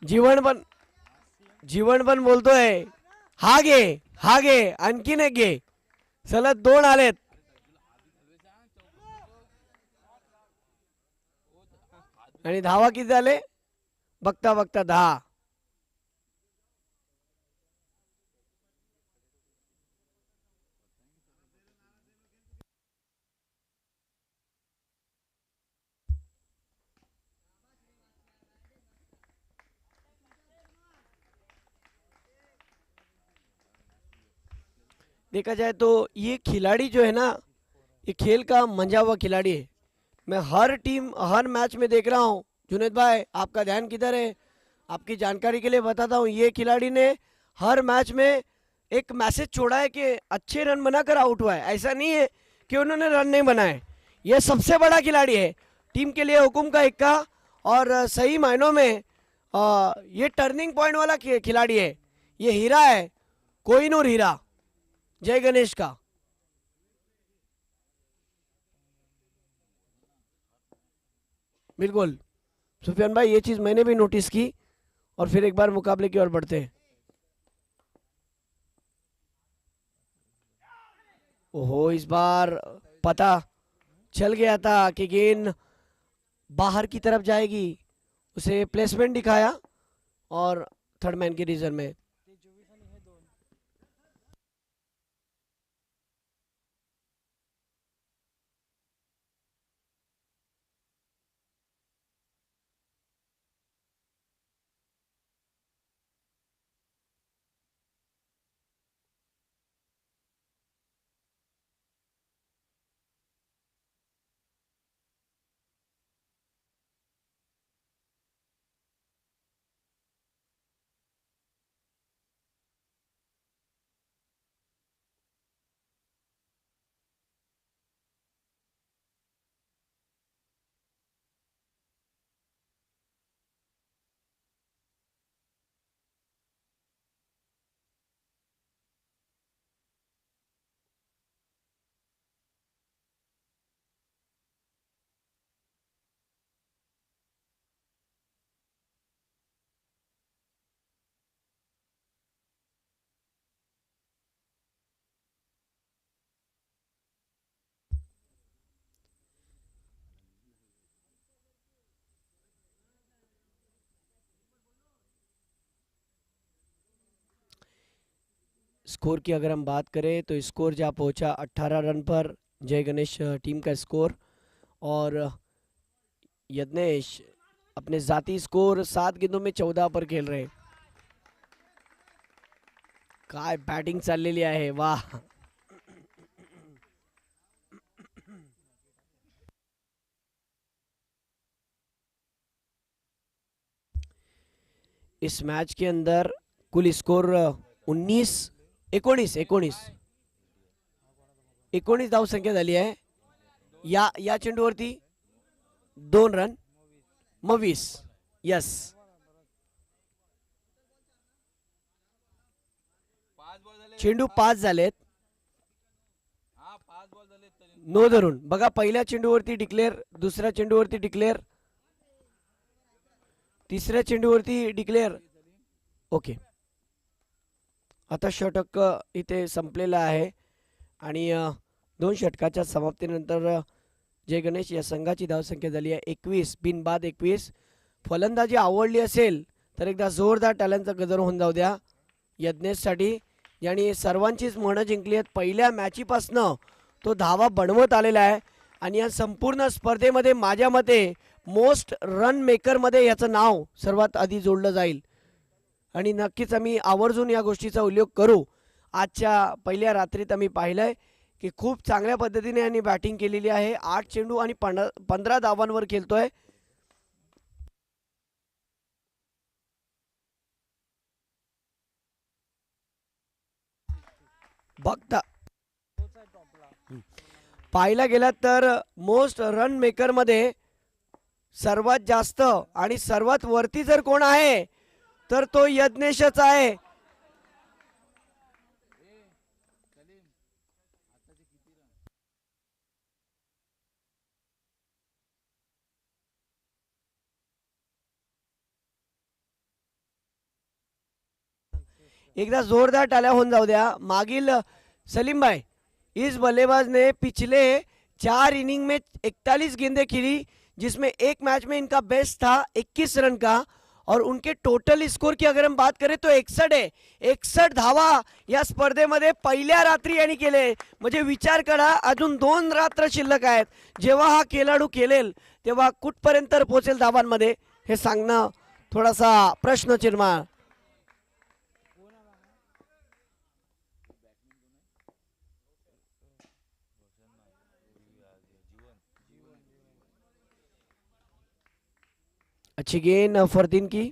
जीवन पण बोलतोय हा घे आणखीन एक घे. सलग 2 आलेत. आणि धावा किती झाले बघता बघता 10. देखा जाए तो ये खिलाड़ी जो है ना, ये खेल का मंझा हुआ खिलाड़ी है. मैं हर मैच में देख रहा हूँ. जुनेद भाई आपका ध्यान किधर है? आपकी जानकारी के लिए बताता हूँ, ये खिलाड़ी ने हर मैच में एक मैसेज छोड़ा है कि अच्छे रन बनाकर आउट हुआ है. ऐसा नहीं है कि उन्होंने रन नहीं बनाए. ये सबसे बड़ा खिलाड़ी है टीम के लिए, हुकुम का इक्का. और सही मायनों में ये टर्निंग पॉइंट वाला खिलाड़ी है. ये हीरा है, कोहिनूर हीरा जय गणेश का. बिल्कुल सुफियान भाई, ये चीज मैंने भी नोटिस की. और फिर एक बार मुकाबले की ओर बढ़ते हैं. ओहो, इस बार पता चल गया था कि गेंद बाहर की तरफ जाएगी. उसे प्लेसमेंट दिखाया और थर्ड मैन के रीजन में. स्कोर की अगर हम बात करें तो स्कोर जा पहुंचा 18 रन पर. जय गणेश टीम का स्कोर. और यज्ञेश अपने जाती स्कोर 7 गेंदों में 14 पर खेल रहे. काय बॅटिंग चाललेली आहे, वाह. इस मैच के अंदर कुल स्कोर 19 धावसंख्या झाली आहे. या चेंडूवरती 2 रन मग 20. यस, चेंडू 5 झालेत. नो धरून बघा, पहिल्या चेंडूवरती डिक्लेअर, दुसऱ्या चेंडूवरती डिक्लेअर, तिसऱ्या चेंडूवरती डिक्लेअर. ओके, आता षटक इथे संपलेला आहे. आणि 2 षटकाच्या समाप्तीनंतर जय गणेश या संघाची धावसंख्या झाली आहे 21 बिनबाद 21. फलंदाजी आवडली असेल तर एकदा जोरदार टाळ्यांचा गजर होऊन जाऊ द्या यज्ञेशसाठी, यांनी सर्वांचीच मनं जिंकली आहेत. पहिल्या मॅचीपासनं तो धावा बनवत आलेला आहे. आणि या संपूर्ण स्पर्धेमध्ये माझ्या मते मोस्ट रन मेकरमध्ये याचं नाव सर्वात आधी जोडलं जाईल. आणि नक्कीच आम्ही आवर्जून या गोष्टीचा उल्लेख करू. आजच्या पहिल्या रात्रीत आम्ही पाहिलंय की खूप चांगल्या पद्धतीने यांनी बॅटिंग केलेली आहे. 8 चेंडू आणि 15 धावांवर खेळतोय. बघता पाहायला गेला तर मोस्ट रन मेकर मध्ये सर्वात जास्त आणि सर्वात वरती जर कोण आहे तर तो यज्ञेशच आहे. एकदा जोरदार टाळ्या होऊन जाऊ द्या. मागील सलीम भाई, इस बल्लेबाज ने पिछले 4 इनिंग में 41 गेंदें खेली, जिसमें एक मैच में इनका बेस्ट था 21 रन का, और उनके टोटल स्कोर की अगर हम बात करें तो 61 आहे. 61 धावा या स्पर्धेमध्ये पहिल्या रात्री यांनी केले. म्हणजे विचार करा, अजून 2 रात्र शिल्लक आहेत. जेव्हा हा खेळाडू खेळेल तेव्हा कुठपर्यंत पोहोचेल धावांमध्ये हे सांगणं थोडासा प्रश्नचिन्ह. अच्छी गेंद फरदीन की.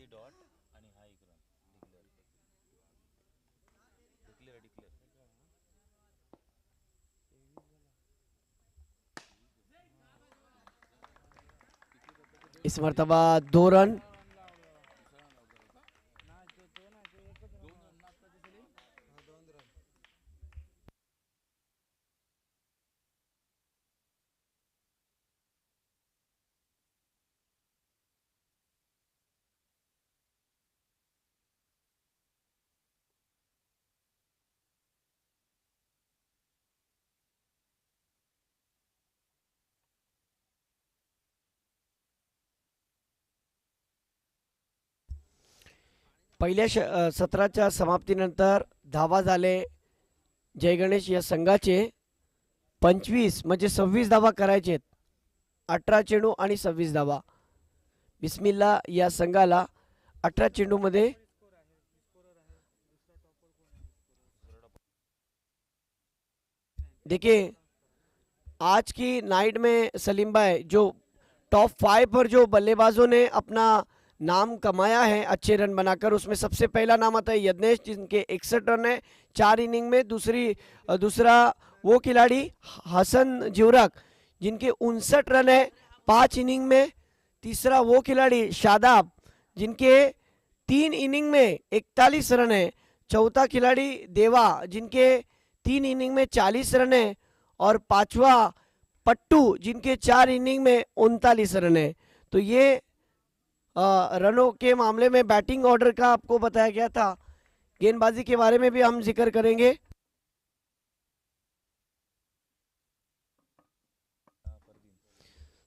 इस मर्तबा 2 रन. पहिल्या सत्राच्या समाप्तीनंतर धावा झाले जय गणेश या संघाचे 25, म्हणजे 26 धावा करायचे. 18 चेंडू आणि 26 धावा. बिस्मिल्ला या संघाला 18 चेंडूमध्ये देखिए आज की नाइट में सलीम भाई, जो टॉप 5 पर जो बल्लेबाजों ने अपना नाम कमाया है अच्छे रन बनाकर, उसमें सबसे पहला नाम आता है यज्ञेश, जिनके 61 रन है 4 इनिंग में. दूसरा वो खिलाड़ी हसन जिवरक, जिनके 59 रन है 5 इनिंग में. तीसरा वो खिलाड़ी शादाब, जिनके 3 इनिंग में 41 रन है. चौथा खिलाड़ी देवा, जिनके 3 इनिंग में 40 रन है. और पांचवा पट्टू, जिनके 4 इनिंग में 39 रन है. तो ये रनों के मामले में बैटिंग ऑर्डर का आपको बताया गया था. गेंदबाजी के बारे में भी हम जिक्र करेंगे.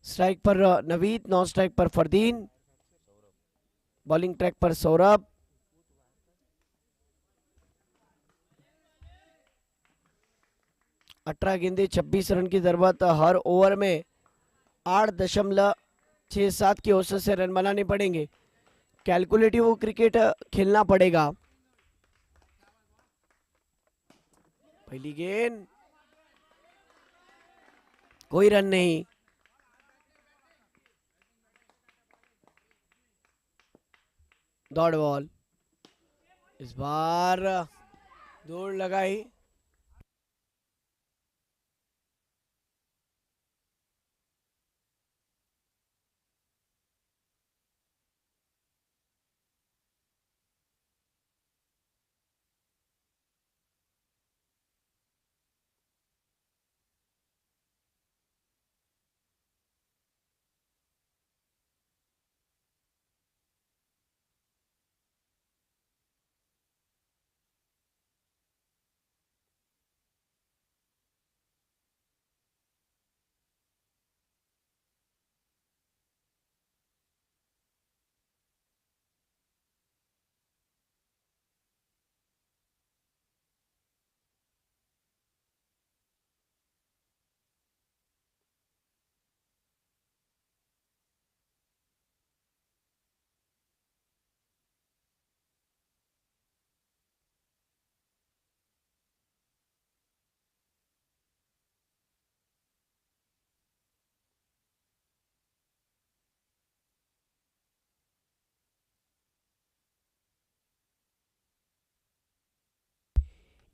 स्ट्राइक पर नवीद, नॉन स्ट्राइक पर फरदीन, बॉलिंग ट्रैक पर सौरभ. अठारह गेंदे 26 रन की जरूरत. हर ओवर में 8.67 की औसत से रन बनाने पड़ेंगे. कैलकुलेटिव क्रिकेट खेलना पड़ेगा. पहली गेंद, कोई रन नहीं. Dot ball. इस बार दौड़ लगाई.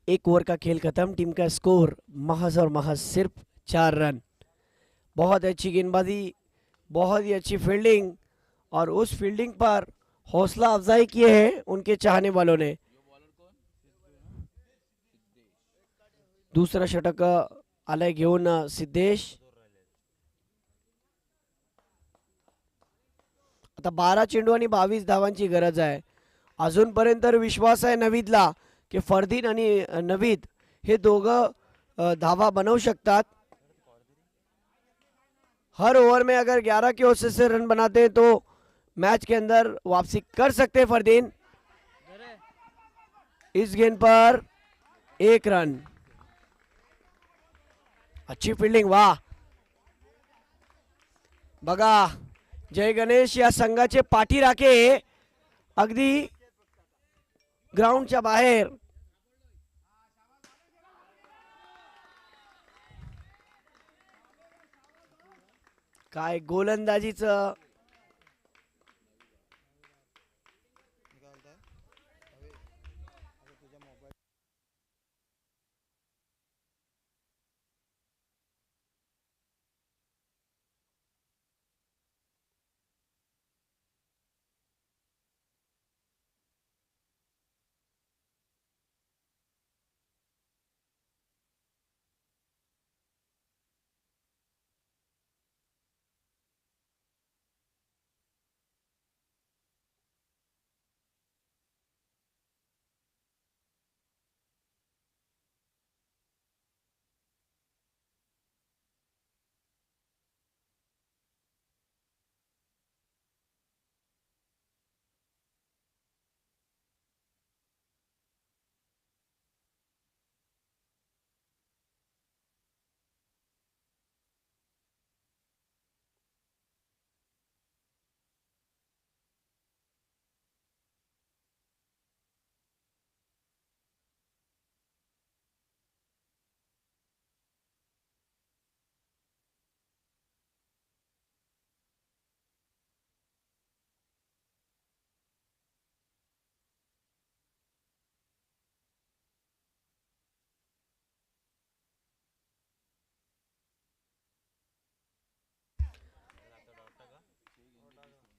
एक ओवर का खेल खत्म. टीम का स्कोर महज और महज सिर्फ 4 रन. बहुत अच्छी गेंदबाजी, बहुत ही अच्छी फील्डिंग, और उस फील्डिंग पर हौसला अफजाई किए हैं उनके चाहने वालों ने. दूसरा षटक आलाय घेऊन सिद्धेश. आता 12 चेंडू आणि 22 धावांची गरज आहे. अजूनपर्यंत विश्वास आहे नवीदला. की फरदीन आणि नवीद हे दोघं धावा बनवू शकतात. हर ओवर में अगर 11 की कोशिश से रन बनाते हैं तो मैच के अंदर वापसी कर सकते हैं फरदीन. इस गेंद पर 1 रन. अच्छी फील्डिंग. वाह. बघा जय गणेश या संघाचे पाठीराखे अगदी ग्राउंडच्या बाहेर. काय गोलंदाजीचं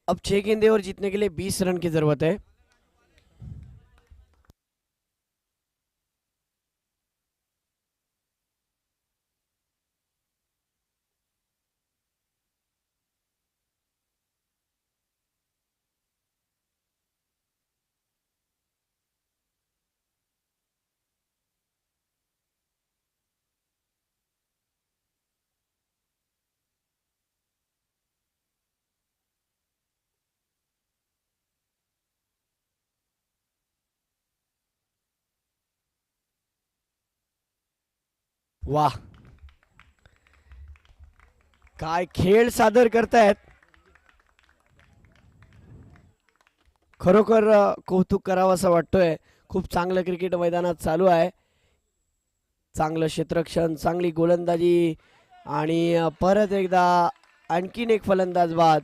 अब 6 गेंदे और जीतने के लिए 20 रन की जरूरत है. वाह. काय खेळ सादर करतायत. खरोखर कौतुक करावं असं वाटतोय. खूप चांगलं क्रिकेट मैदानात चालू आहे. चांगलं क्षेत्ररक्षण, चांगली गोलंदाजी आणि परत एकदा आणखीन एक फलंदाज बाद.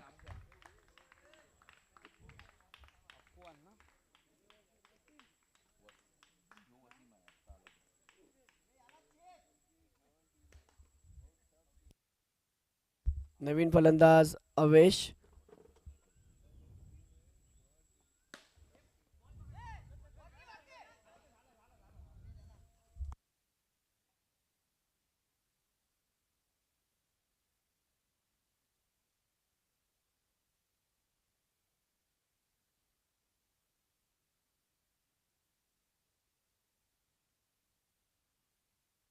नवीन फलंदाज अवेश.